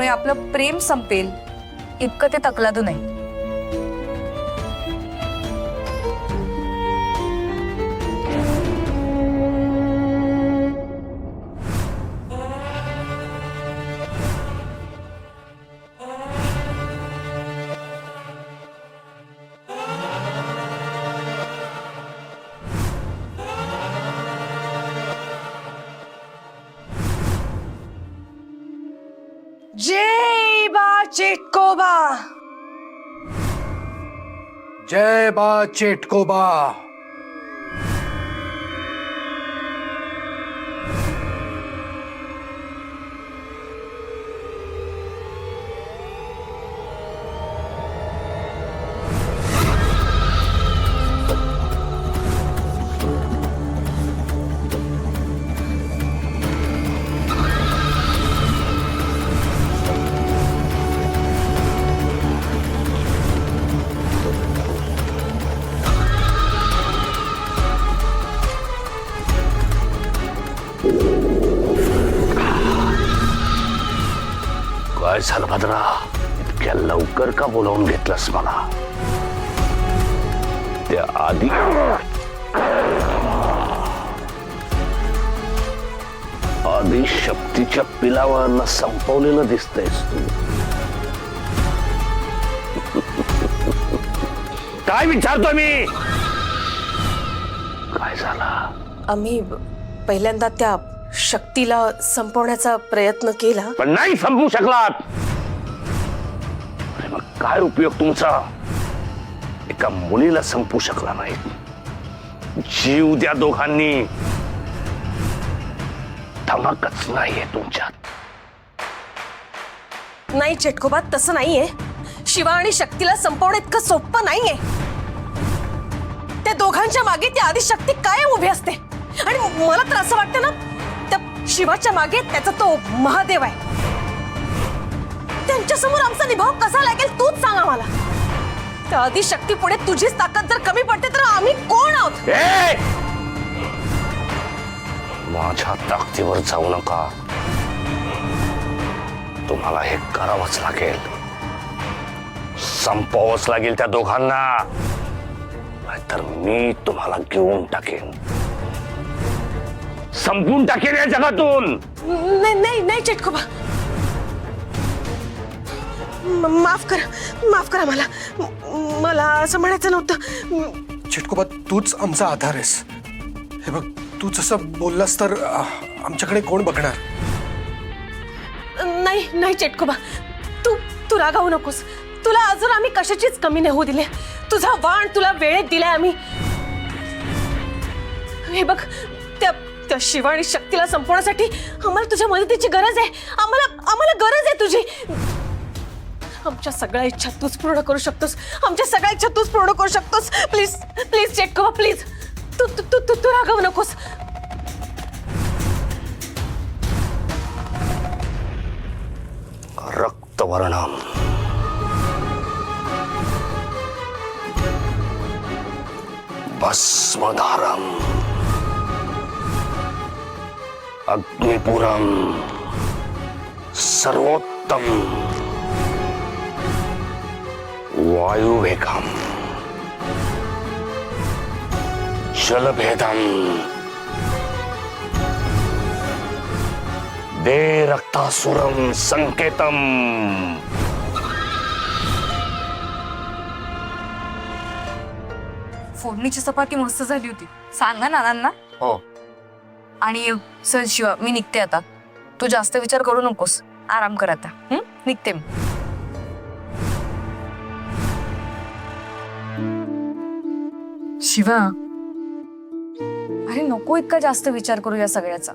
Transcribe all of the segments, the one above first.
त्यामुळे आपलं प्रेम संपेल इतकं ते तकलादू नाही. जय बा चेटकोबा. जय बा चेटकोबा. काय झालं भद्रा, इतक्या लवकर का बोलावून घेतलंस मला? त्या आधी शक्तीच्या पिलावांना संपवलेलं दिसतंयस तू. काय विचारतोय मी? काय झालं? आम्ही पहिल्यांदा त्या शक्तीला संपवण्याचा प्रयत्न केला, पण नाही संपवू शकलात. अरे मग काय उपयोग तुमचा? एका मुलीला संपवू शकला नाही. जीव द्या दोघांनी. धमकच नाहीये तुमच्यात. नाही चेटकोबा, तसं नाहीये. शिवा आणि शक्तीला संपवणं इतकं सोपं नाहीये. त्या दोघांच्या मागे ती आदिशक्ती कायम उभी असते. आणि मला तर असं वाटतं ना, त्या शिवाच्या मागे त्याचा तो महादेव आहे. त्यांच्या समोर आमचा निभाव कसा लागेल तूच सांग आम्हाला. त्या आदिशक्ती पुढे तुझीच ताकद जर कमी पडते तर आम्ही कोण आहोत? माझ्या ताकदीवर जाऊ नका. तुम्हाला हे करावंच लागेल. संपवावंच लागेल त्या दोघांना, नाहीतर मी तुम्हाला घेऊन टाकेन. संपून टाकेन या जगातून. नाही नाही नाही चेटकोबा, माफ करा मला असं म्हणायचं नव्हतं. चेटकोबा, तूच आमचा आधार आहेस. हे बघ, तू जसं बोललास तर आमच्याकडे कोण बघणार? नाही नाही चेटकोबा, तू रागावू नकोस. तुला अजून आम्ही कशाचीच कमी नाही होऊ दिले. तुझा वाण तुला वेळेत दिलाय आम्ही. हे बघ, त्या शिवा आणि शक्तीला संपवण्यासाठी आम्हाला तुझ्या मदतीची गरज आहे. आम्हाला गरज आहे तुझी. आमच्या सगळ्या इच्छा तूच पूर्ण करू शकतोस. आमच्या सगळ्या इच्छा तूच पूर्ण करू शकतोस. प्लीज प्लीज चेटकोबा, प्लीज. तू रागावू नकोस. रक्तवर्णम भस्मधारम अग्निपुरम सर्वोत्तम वायुवेगम जलभेदम दे रक्तासुरम संकेतम. फोडणीची चपाती मस्त झाली होती. सांगा नानांना. हो. आणि सर शिवा, मी निघते आता. तू जास्त विचार करू नकोस. आराम कर आता. निघते मी. शिवा, अरे नको इतका जास्त विचार करू या सगळ्याचा.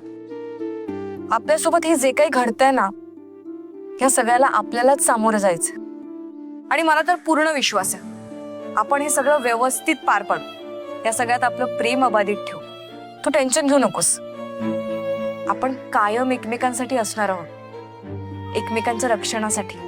आपल्यासोबत हे जे काही घडतंय ना, या सगळ्याला आपल्यालाच सामोरं जायचं. आणि मला तर पूर्ण विश्वास आहे आपण हे सगळं व्यवस्थित पार पाडू. या सगळ्यात आपलं प्रेम अबाधित ठेवू. तू टेन्शन घेऊ नकोस. आपण कायम एकमेकांसाठी असणार आहोत, एकमेकांच्या रक्षणासाठी.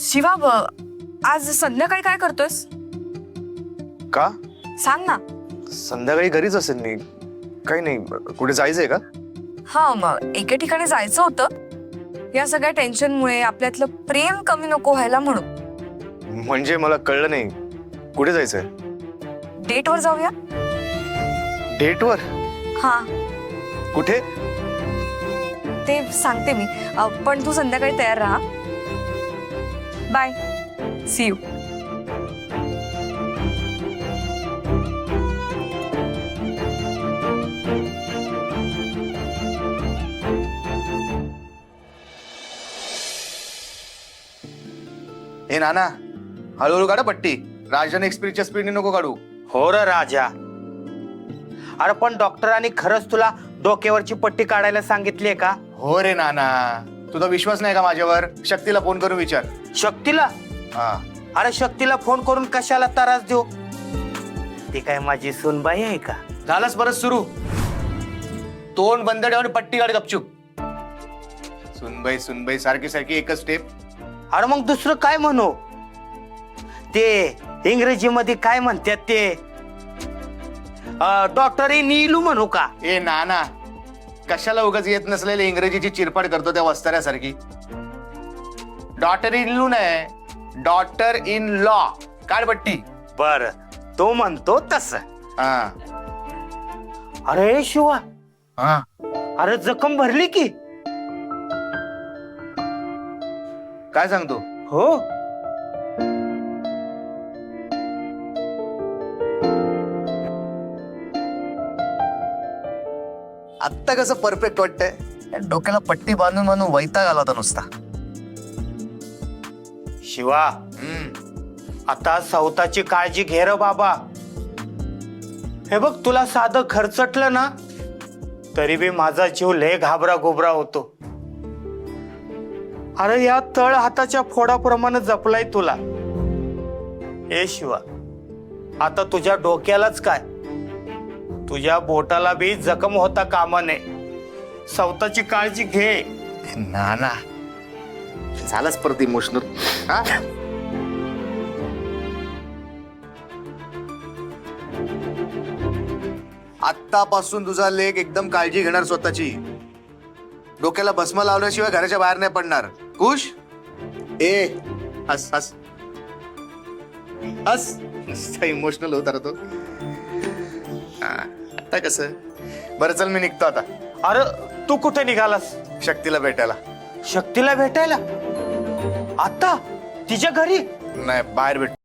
शिवा आज संध्याकाळी काय करतोयस? का? सांग ना. संध्याकाळी घरीच असेल मी. काही नाही. कुठे जायचंय का? हा, मग एके ठिकाणी जायचं होतं. या सगळ्या टेन्शनमुळे आपल्यातलं प्रेम कमी नको व्हायला म्हणून. म्हणजे मला कळलं नाही. कुठे जायचंय? डेटवर जाऊया. डेटवर? हा, कुठे? ते सांगते मी. पण तू संध्याकाळी तयार राहा. Bye, see you. हे नाना, हळूहळू काढा पट्टी. राजधानी एक्सप्रेसच्या स्पीडने नको काढू. हो र राजा. अरे पण डॉक्टरांनी खरंच तुला डोक्यावरची पट्टी काढायला सांगितलीये का? हो रे नाना, तुझा विश्वास नाही का माझ्यावर? शक्तीला फोन करून विचार. शक्तीला? हा. अरे शक्तीला फोन करून कशाला त्रास देऊ? ती काय माझी सूनबाई आहे का? झालंच परत सुरू. तोंड बंद ठेवून पट्टी काढ गपचूप. सुनबाई सुनबाई सारखी सारखी एकच स्टेप. अरे मग दुसरं काय म्हणू? ते इंग्रजीमध्ये काय म्हणतात ते? डॉक्टर नीलू म्हणू का? ए नाना, कशाला उगाच येत नसलेली इंग्रजीची चिरफाड करतो त्या वस्ताऱ्यासारखी? डॉटर इन लू नाही, डॉटर इन लॉ. काढ पट्टी. बर, तो म्हणतो तस. हा. अरे शिवा, हा. अरे जखम भरली की? काय सांगतो? हो. आत्ता कसं परफेक्ट वाटतंय? डोक्याला पट्टी बांधून बांधून वैताग आला होता नुसता. शिवा, आता सवताची काळजी घे र बाबा. हे बघ, तुला साधं खर्चटलं ना तरी बी माझा जीव लय घाबरा गोबरा होतो. अरे या तळ हाताच्या फोडाप्रमाणे जपलाय तुला. ए शिवा, आता तुझ्या डोक्यालाच काय, तुझ्या बोटाला बी जखम होता कामा नये. सवताची काळजी घे. नाना, झालाच परत इमोशनल. हा. आत्तापासून तुझा लेक एकदम काळजी घेणार स्वतःची. डोक्याला भस्म लावल्याशिवाय घराच्या बाहेर नाही पडणार. खुश? ए हस हस हस. इमोशनल होता रे तो. हा, आता कसं? बरं चल, मी निघतो आता. अरे तू कुठे निघालास? शक्तीला भेटायला. शक्तीला भेटायला? आता तिच्या घरी? नाही, बाहेर भेटतो.